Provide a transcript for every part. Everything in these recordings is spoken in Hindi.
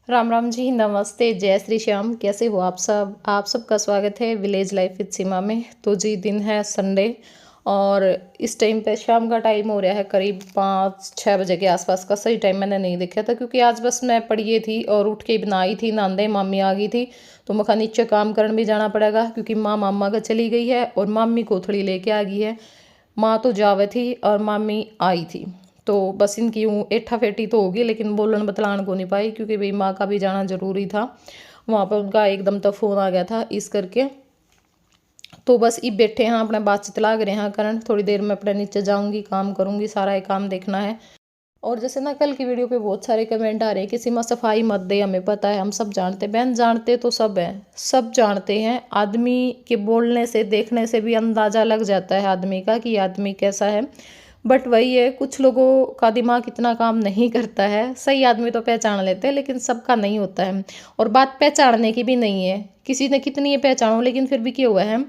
राम राम जी, नमस्ते, जय श्री श्याम। कैसे हो आप सब? आप सबका स्वागत है विलेज लाइफ विद सीमा में। तो जी, दिन है संडे और इस टाइम पे शाम का टाइम हो रहा है, करीब 5-6 बजे के आसपास का। सही टाइम मैंने नहीं देखा था क्योंकि आज बस मैं पड़ी थी और उठ के बनाई थी नांदे। मामी आ गई थी तो मखा नीचे काम करने भी जाना पड़ेगा क्योंकि माँ मामा का चली गई है और मामी कोथड़ी लेके आ गई है। माँ तो जावे थी और मामी आई थी, तो बस इनकी यूँ एठा फेटी तो होगी लेकिन बोलन बतलान को नहीं पाई क्योंकि भाई माँ का भी जाना ज़रूरी था। वहाँ पर उनका एकदम तो फ़ोन आ गया था इस करके। तो बस ये बैठे हैं अपने बातचीत लाग रहे हैं करंट। थोड़ी देर में अपने नीचे जाऊंगी, काम करूंगी, सारा ये काम देखना है। और जैसे ना कल की वीडियो पे बहुत सारे कमेंट आ रहे हैं कि सीमा सफाई मत दे, हमें पता है, हम सब जानते हैं। बहन, जानते तो सब हैं, सब जानते हैं। आदमी के बोलने से, देखने से भी अंदाज़ा लग जाता है आदमी का कि आदमी कैसा है। बट वही है, कुछ लोगों का दिमाग इतना काम नहीं करता है। सही आदमी तो पहचान लेते हैं लेकिन सबका नहीं होता है। और बात पहचानने की भी नहीं है, किसी ने कितनी ये पहचानो लेकिन फिर भी क्या हुआ है,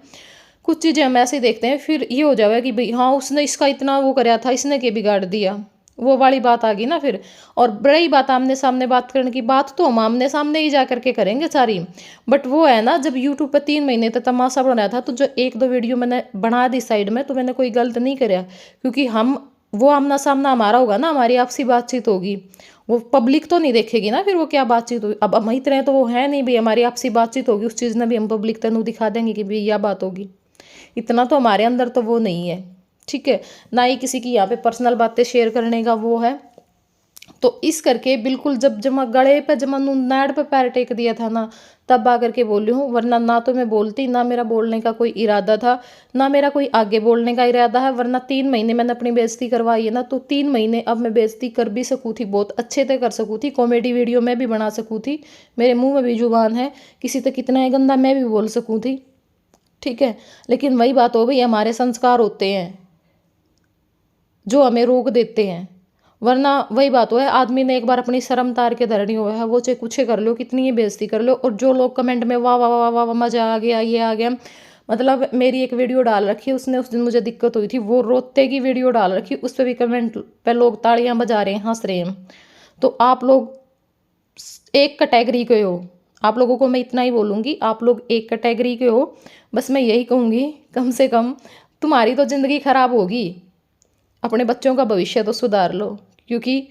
कुछ चीज़ें हम ऐसे देखते हैं फिर ये हो जाएगा कि भाई हाँ, उसने इसका इतना वो कराया था, इसने के बिगाड़ दिया, वो वाली बात आ गई ना फिर। और रही बात आमने सामने बात करने की, बात तो हम आमने सामने ही जा करके करेंगे सारी। बट वो है ना, जब यूट्यूब पर 3 महीने तक तमाशा बनाया था तो जो 1-2 वीडियो मैंने बना दी साइड में, तो मैंने कोई गलत नहीं कराया क्योंकि हम, वो आमना सामना हमारा होगा ना, हमारी आपसी बातचीत होगी। वो पब्लिक तो नहीं देखेगी ना फिर वो क्या बातचीत होगी। अब हम इतने तो वो है नहीं भाई, हमारी आपसी बातचीत होगी, उस चीज़ ने भी हम पब्लिक तक दिखा देंगे कि भाई यह बात होगी। इतना तो हमारे अंदर तो वो नहीं है, ठीक है। ना ही किसी की यहाँ पे पर्सनल बातें शेयर करने का वो है। तो इस करके बिल्कुल जब जमा गले पे जमा नाड़ पे पैर टेक दिया था ना, तब आकर के बोली हूँ। वरना ना तो मैं बोलती, ना मेरा बोलने का कोई इरादा था, ना मेरा कोई आगे बोलने का इरादा है। वरना 3 महीने मैंने अपनी बेइज्जती करवाई है ना, तो 3 महीने अब मैं बेइज्जती कर भी सकूँ थी, बहुत अच्छे से कर सकूँ थी, कॉमेडी वीडियो मैं भी बना सकूँ थी, मेरे मुंह में भी जुबान है, किसी तक कितना है गंदा मैं भी बोल सकूँ थी, ठीक है। लेकिन वही बात हो गई, हमारे संस्कार होते हैं जो हमें रोक देते हैं। वरना वही बात हो है, आदमी ने एक बार अपनी शर्म तार के धरनी हुआ है, वो चाहे कुछ कर लो, कितनी ही बेइज्जती कर लो। और जो लोग कमेंट में वाह वाह वाह वाह वाह, मजा आ गया, ये आ गया, मतलब मेरी एक वीडियो डाल रखी, उसने उस दिन मुझे दिक्कत हुई थी, वो रोते की वीडियो डाल रखी, उस पर भी कमेंट पे लोग तालियां बजा रहे हैं, हंस रहे हैं। तो आप लोग एक कैटेगरी के हो, आप लोगों को मैं इतना ही बोलूँगी, आप लोग एक कैटेगरी के हो। बस मैं यही कहूँगी, कम से कम तुम्हारी तो ज़िंदगी खराब होगी, अपने बच्चों का भविष्य तो सुधार लो। क्योंकि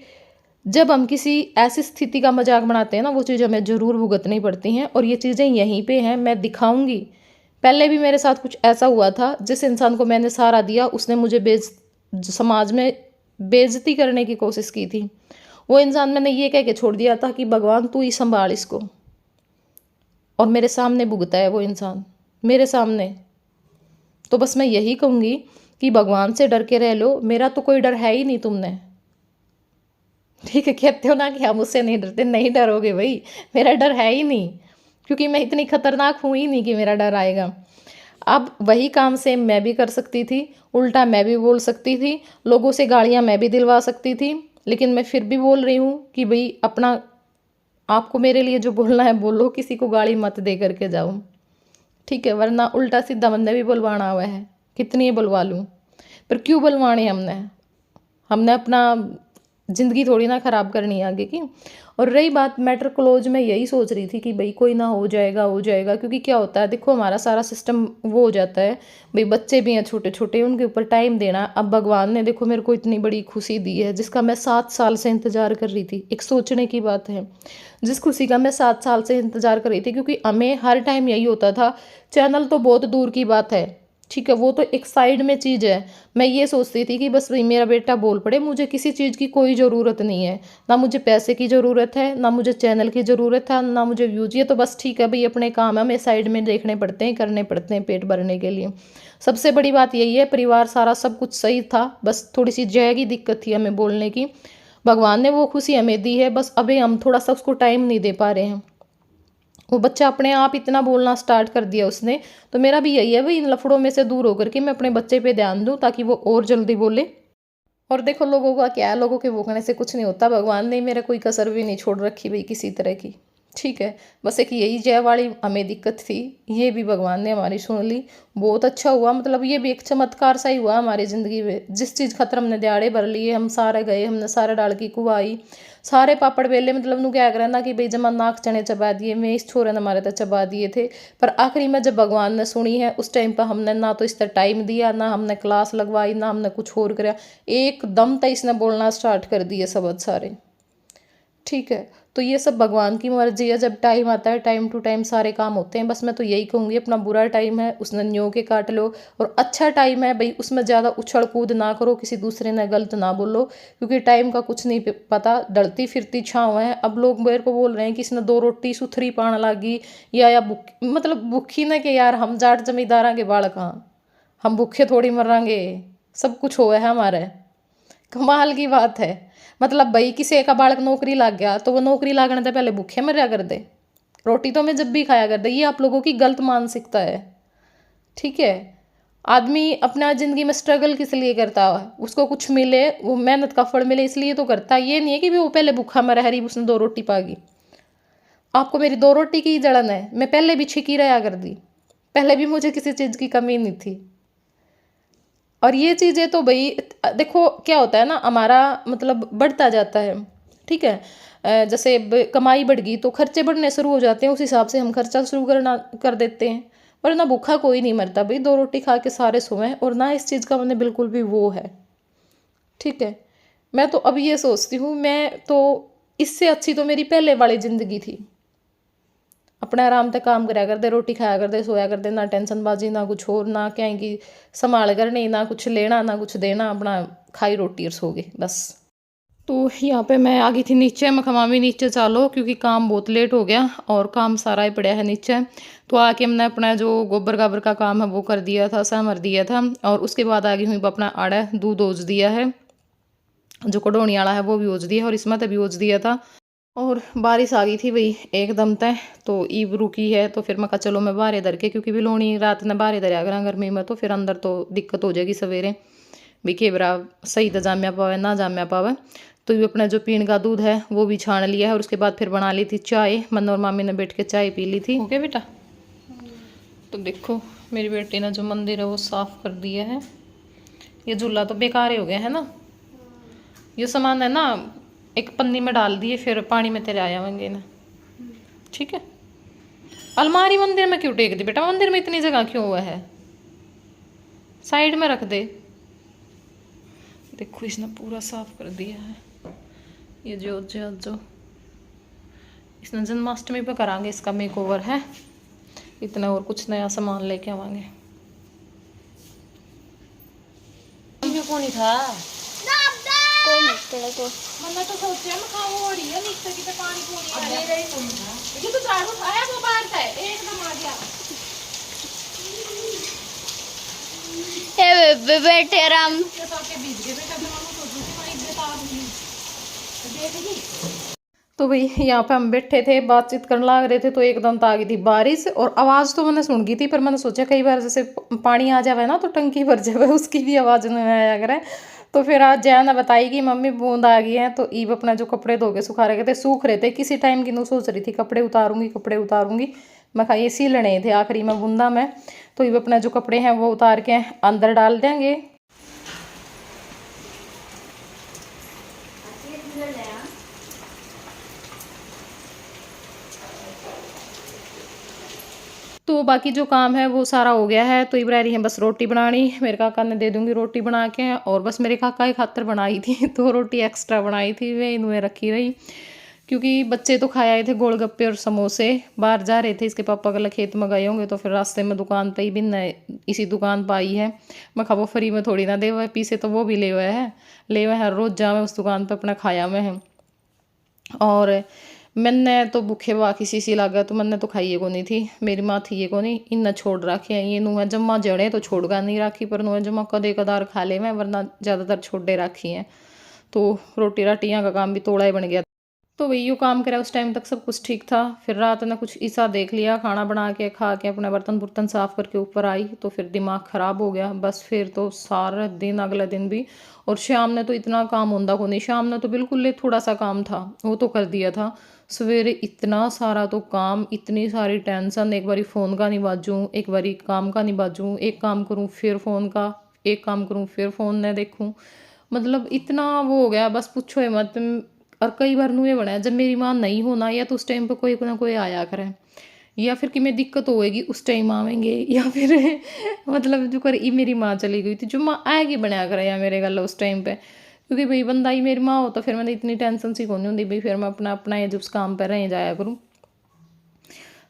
जब हम किसी ऐसी स्थिति का मजाक बनाते हैं ना, वो चीज़ हमें ज़रूर भुगतनी पड़ती हैं। और ये चीज़ें यहीं पे हैं, मैं दिखाऊंगी। पहले भी मेरे साथ कुछ ऐसा हुआ था, जिस इंसान को मैंने सहारा दिया उसने मुझे समाज में बेइज्जती करने की कोशिश की थी। वो इंसान मैंने ये कह के छोड़ दिया था कि भगवान तू ही संभाल इसको, और मेरे सामने भुगता है वो इंसान, मेरे सामने। तो बस मैं यही कहूँगी कि भगवान से डर के रह लो, मेरा तो कोई डर है ही नहीं तुमने, ठीक है। कहते हो ना कि हम उससे नहीं डरते, नहीं डरोगे भाई, मेरा डर है ही नहीं, क्योंकि मैं इतनी खतरनाक हूँ ही नहीं कि मेरा डर आएगा। अब वही काम सेम मैं भी कर सकती थी, उल्टा मैं भी बोल सकती थी, लोगों से गालियाँ मैं भी दिलवा सकती थी, लेकिन मैं फिर भी बोल रही हूँ कि भाई अपना, आपको मेरे लिए जो बोलना है बोलो, किसी को गाली मत दे करके जाओ, ठीक है। वरना उल्टा सीधा मैंने भी बुलवाना हुआ है, कितनी बुलवा लूँ, पर क्यों बुलवानी हमने, हमने अपना ज़िंदगी थोड़ी ना ख़राब करनी है आगे की। और रही बात मैटर क्लोज, मैं यही सोच रही थी कि भाई कोई ना, हो जाएगा हो जाएगा। क्योंकि क्या होता है, देखो हमारा सारा सिस्टम वो हो जाता है, भाई बच्चे भी हैं छोटे छोटे, उनके ऊपर टाइम देना। अब भगवान ने देखो मेरे को इतनी बड़ी खुशी दी है, जिसका मैं 7 साल से इंतज़ार कर रही थी। एक सोचने की बात है, जिस खुशी का मैं 7 साल से इंतज़ार कर रही थी, क्योंकि हमें हर टाइम यही होता था, चैनल तो बहुत दूर की बात है, ठीक है, वो तो एक साइड में चीज़ है। मैं ये सोचती थी कि बस भाई मेरा बेटा बोल पड़े, मुझे किसी चीज़ की कोई ज़रूरत नहीं है, ना मुझे पैसे की ज़रूरत है, ना मुझे चैनल की ज़रूरत है, ना मुझे व्यूज। ये तो बस ठीक है भाई, अपने काम है, हमें साइड में देखने पड़ते हैं, करने पड़ते हैं पेट भरने के लिए। सबसे बड़ी बात यही है, परिवार सारा सब कुछ सही था, बस थोड़ी सी जय की दिक्कत थी हमें बोलने की। भगवान ने वो खुशी हमें दी है, बस अभी हम थोड़ा सा उसको टाइम नहीं दे पा रहे हैं। वो बच्चा अपने आप इतना बोलना स्टार्ट कर दिया उसने। तो मेरा भी यही है भाई, इन लफड़ों में से दूर होकर के मैं अपने बच्चे पे ध्यान दूँ ताकि वो और जल्दी बोले। और देखो लोगों का क्या है, लोगों के भोगने से कुछ नहीं होता, भगवान ने मेरा कोई कसर भी नहीं छोड़ रखी भाई किसी तरह की, ठीक है। बस एक यही जय वाली हमें दिक्कत थी, ये भी भगवान ने हमारी सुन ली, बहुत अच्छा हुआ। मतलब ये भी एक चमत्कार सा ही हुआ हमारी ज़िंदगी में। जिस चीज़ खतर हमने दिहाड़े भर लिए, हम सारे गए, हमने सारे डाल की कुआई, सारे पापड़ बेले मतलब नू क्या करना कि भाई जमा नाक चने चबा दिए, मैं इस छोरे ने हमारे तो चबा दिए थे। पर आखिरी में जब भगवान ने सुनी है उस टाइम पर हमने ना तो इस तरह टाइम दिया, ना हमने क्लास लगवाई, ना हमने कुछ और कराया, एकदम तो इसने बोलना स्टार्ट कर दिए शब्द सारे। ठीक है, तो ये सब भगवान की मर्जी है, जब टाइम आता है टाइम टू टाइम सारे काम होते हैं। बस मैं तो यही कहूँगी, अपना बुरा टाइम है उसने न्यो के काट लो, और अच्छा टाइम है भाई उसमें ज़्यादा उछल कूद ना करो, किसी दूसरे ने गलत ना बोलो, क्योंकि टाइम का कुछ नहीं पता, डलती फिरती छाँव है। अब लोग मेरे को बोल रहे हैं कि इसने 2 रोटी सुथरी पान लागी, या मतलब भुखी ने के यार, हम जाट जमींदारा के बाल कहाँ, हम भूखे थोड़ी मरांगे, सब कुछ हुआ है हमारे। कमाल की बात है, मतलब भाई किसी का बालक नौकरी लग गया तो वो नौकरी लागने से पहले भूखे मर जा कर दे, रोटी तो मैं जब भी खाया कर दे। ये आप लोगों की गलत मानसिकता है। ठीक है, आदमी अपना ज़िंदगी में स्ट्रगल किस लिए करता है, उसको कुछ मिले, वो मेहनत का फल मिले, इसलिए तो करता है। ये नहीं है कि भी वो पहले भूखा मर हरी उसने 2 रोटी पागी। आपको मेरी 2 रोटी की जलन है, मैं पहले भी छिकी रहा कर दी, पहले भी मुझे किसी चीज़ की कमी नहीं थी। और ये चीज़ें तो भाई देखो क्या होता है ना, हमारा मतलब बढ़ता जाता है। ठीक है, जैसे कमाई बढ़ गई तो खर्चे बढ़ने शुरू हो जाते हैं, उस हिसाब से हम खर्चा शुरू करना कर देते हैं। वरना भूखा कोई नहीं मरता भाई, 2 रोटी खा के सारे सोएं, और ना इस चीज़ का मैंने बिल्कुल भी वो है। ठीक है, मैं तो अब ये सोचती हूँ, मैं तो इससे अच्छी तो मेरी पहले वाली ज़िंदगी थी। अपना आराम से काम कराया करते, रोटी खाया करते, सोया करते, ना टेंशन बाजी, ना कुछ और, ना क्या कि संभाल कर नहीं, ना कुछ लेना ना कुछ देना, अपना खाई रोटी और सो गए बस। तो यहाँ पे मैं आ गई थी नीचे, मैं खमामी नीचे चालो क्योंकि काम बहुत लेट हो गया और काम सारा ही पड़ा है नीचे। तो आके हमने अपना जो गोबर गाबर का काम है वो कर दिया था, सहमर दिया था, और उसके बाद आ गई हुई अपना आड़ा दूध ओज दिया है, जो कड़ोनी वाला है वो भी ओज दिया, और इसमें तभी ओज दिया था। और बारिश आ गई थी भाई एकदम तय, तो ईब रुकी है, तो फिर मैं कहा चलो मैं बाहर धर के, क्योंकि बिलोनी रात ने बाहर धरिया करा गर्मी में, तो फिर अंदर तो दिक्कत हो जाएगी सवेरे भी, केबरा सही तो जाम्या पावे ना जाम्या पावे। तो ये अपना जो पीने का दूध है वो भी छान लिया है, और उसके बाद फिर बना ली थी चाय, मन और मामी ने बैठ के चाय पी ली थी। ओके बेटा, तो देखो मेरी बेटी ने जो मंदिर है वो साफ कर दिया है। ये झूला तो बेकार ही हो गया है ना, ये सामान है ना एक पन्नी में डाल दिए, फिर पानी में तेरे आया होंगे ना। ठीक है, अलमारी मंदिर में क्यों टेक दी बेटा, मंदिर में इतनी जगह क्यों हुआ है, साइड में रख दे। देखो इसने पूरा साफ कर दिया है। ये जो इसने जन्माष्टमी पे करांगे इसका मेक ओवर है, इतना और कुछ नया सामान लेके आवांगे। कौन था कोई नहीं को मैंने तो सोचा मैं खाओ हो रही है नीचे की, पानी पूरी आ ले रही कौन था, ये तो झाड़ू उठाया वो बाहर से एकदम आ गया। ए बेटे राम ये तो आपके बीच गए बेटा, मैं सोचूं कि मैं एक बता दूंगी देखेगी। तो भाई यहाँ पे हम बैठे थे बातचीत करने लग रहे थे, तो एकदम तो आ गई थी बारिश, और आवाज़ तो मैंने सुन गई थी, पर मैंने सोचा कई बार जैसे पानी आ जावे ना तो टंकी भर जावे, उसकी भी आवाज़ नहीं आया करे। तो फिर आज जया ने बताई कि मम्मी बूंद आ गई है, तो ईब अपना जो कपड़े धो के सुखा रहे थे, सूख रहे थे किसी टाइम की, नू सोच रही थी कपड़े उतारूंगी कपड़े उतारूंगी, मैं कहा ये सिलने थे आखिरी में बूंदा में। तो ईब अपना जो कपड़े हैं वो उतार के अंदर डाल देंगे। तो बाकी जो काम है वो सारा हो गया है, तो इब्रारी है बस रोटी बनानी, मेरे काका ने दे दूंगी रोटी बना के, और बस मेरे काका की खातर बनाई थी तो रोटी एक्स्ट्रा बनाई थी, वे इन्हें रखी रही, क्योंकि बच्चे तो खाए आए थे गोलगप्पे और समोसे, बाहर जा रहे थे इसके पापा कल खेत में गए होंगे, तो फिर रास्ते में दुकान पे ही बिन इसी दुकान पर आई है। मैं खा वो फ्री में थोड़ी ना दे हुआ है, पीछे तो वो भी ले हुआ है, ले हुआ है, रोज़ जावे उस दुकान पर अपना खाया में है। और मैंने तो भूखे बा किसी सी लागा, तो मैंने तो खाइए को नहीं थी, मेरी माँ थी ये को नहीं, इन्ना छोड़ रखे हैं, ये नुआ जम्मा जड़े तो छोड़गा नहीं राखी, पर नुआ जम्मा कदे कदार खा ले मैं, वरना ज़्यादातर छोड़े राखी हैं। तो रोटी राटियाँ का काम भी तोड़ा ही बन गया। तो वही यूँ काम करा, उस टाइम तक सब कुछ ठीक था। फिर रात ने कुछ ऐसा देख लिया, खाना बना के खा के अपने बर्तन बुर्तन साफ़ करके ऊपर आई, तो फिर दिमाग ख़राब हो गया बस। फिर तो सारा दिन अगला दिन भी, और शाम ने तो इतना काम होंदा को नहीं, शाम ने तो बिल्कुल ही थोड़ा सा काम था वो तो कर दिया था। सवेरे इतना सारा तो काम, इतनी सारी टेंशन, एक बारी फ़ोन का नहीं बाजूँ, एक बारी काम का नहीं बाजूँ, एक काम करूँ फिर फ़ोन का, एक काम करूँ फिर फ़ोन न देखूँ, मतलब इतना वो हो गया बस पूछो ही मत। और कई बार नू ये बना है, जब मेरी माँ नहीं होना या तो उस टाइम पे कोई ना कोई आया करे, या फिर कि मैं दिक्कत होएगी उस टाइम आवेंगे, या फिर मतलब जो कर मेरी माँ चली गई थी जो माँ आएगी बनाया करे या मेरे गल उस टाइम पे, क्योंकि भाई बंदा ही मेरी माँ हो तो फिर मैंने इतनी टेंशन सी कौन होती भाई, फिर मैं अपना अपना ये जब उस काम पर रह जाया करूँ।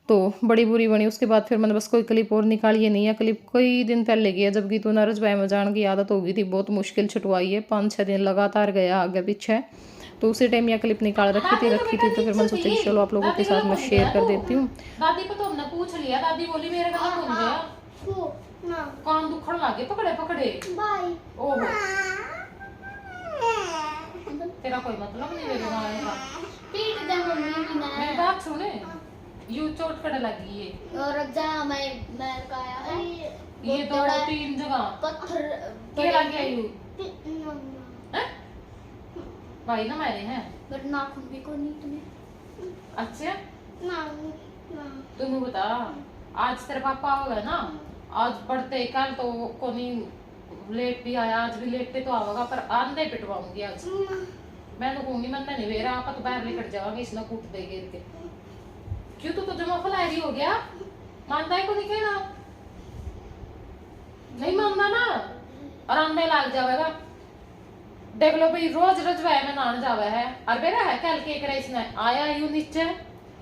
तो बड़ी बुरी बनी। उसके बाद फिर मैंने बस कोई क्लिप और निकाली है नहीं है, क्लिप कई दिन पहले गया जब गीतू नरज भाई में जान की आदत हो गई थी, बहुत मुश्किल छुटवाई है, 5-6 दिन लगातार गया आगे पीछे, तो उसी टाइम यह क्लिप निकाल रखी थी तो फिर मैंने सोचा कि चलो आप लोगों के साथ मैं शेयर कर देती हूँ। दादी को तो हमने पूछ लिया, दादी बोली मेरे गला खुल गया, कान दुखण लागे पकड़े पकड़े। ओहो तेरा कोई मतलब नहीं मेरे मारने का, पीट दे मम्मी की ना। मेरी बात सुने, यू चोट कड़ लगी है और जा मैं काया है ये 2-3 जगह पत्थर के लग गया यू हैं? भाई ना मेरे हैं बट नाखून भी को नहीं तुम्हें। अच्छा ना तुम बता, आज तेरे पापा हो गए ना, आज पढ़ते कल तो को नहीं लेट भी आया, आज भी लेटते तो आवेगा, पर आंधे पिटवाऊंगी आज मैं तो कहूंगी मन नहीं वेरा आप तो बाहर निकट जाओगे इसने कूट दे गिर के। क्यों तू तो जमा फलायरी हो गया, मानता है को नहीं कहना, नहीं मानना ना, और आंधे लाग जावेगा। देख लो भाई रोज रजवाए में नहाने जावे है, और बेरा है कल के करे इसने आया यूं नीचे,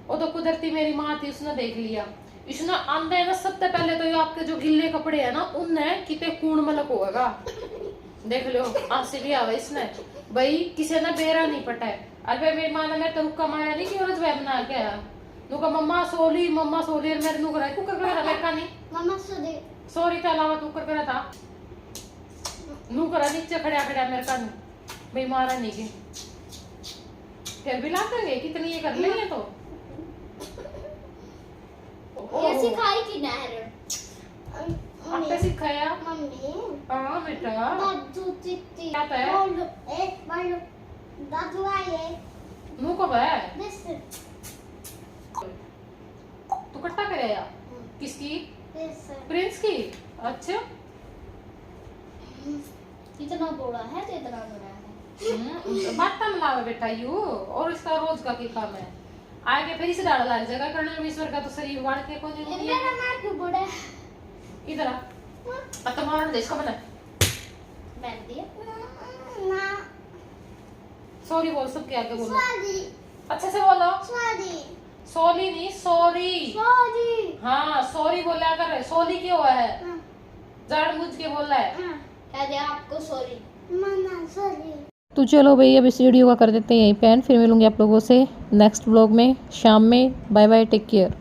वो तो कुदरती मेरी माँ थी उसने देख लिया, इसने आंधे ना सबसे पहले तो ये आपके जो गिल्ले कपड़े है ना उनने किते कूण मलक होगा, देख लो आंसी भी आवे इसने भाई, किसी ने बेरा नहीं पटा है। अरे मेरी माँ ने मेरे तो रुक्का मारा नहीं कि रजवाए बना के आया, नुका मम्मा सोली और मेरे नु करा कुकर करा मेरे का नहीं मम्मा सॉरी के अलावा कुकर करा था नु करा नीचे खड़ा खड़ा मेरे का नहीं भाई मारा नहीं के, फिर भी ला देंगे कितनी ये कर लेंगे तो ये सिखाई थी नहर आपने सिखाया मम्मी। हाँ बेटा दादू चिट्टी क्या है बोलो एक बोलो दादू आए नु कब है दिस तू कट्टा कराया किसकी दिस प्रिंस की। अच्छा इतना बड़ा है तो इतना बड़ा है बाटा मिलावे बेटा यू, और इसका रोज का की काम है, आगे फिर इसे डाल लग जाएगा कर्नल ईश्वर का तो शरीर वाड़ के को नहीं है मेरा नाक क्यों बड़ा है इधर आ तुम्हारा देश का बना बैठ दिया ना सॉरी बोल सबके आगे बोलो सॉरी अच्छे से बोलो सॉरी सॉरी नहीं सॉरी सॉरी हाँ सॉरी बोला कर, सॉरी क्यों है जानबूझ के बोल रहा है कह दे आपको सॉरी मम्मा सॉरी। तो चलो भाई अब इस वीडियो का कर देते हैं यहीं पे एंड, फिर मिलूंगी आप लोगों से नेक्स्ट व्लॉग में शाम में। Bye bye, take care.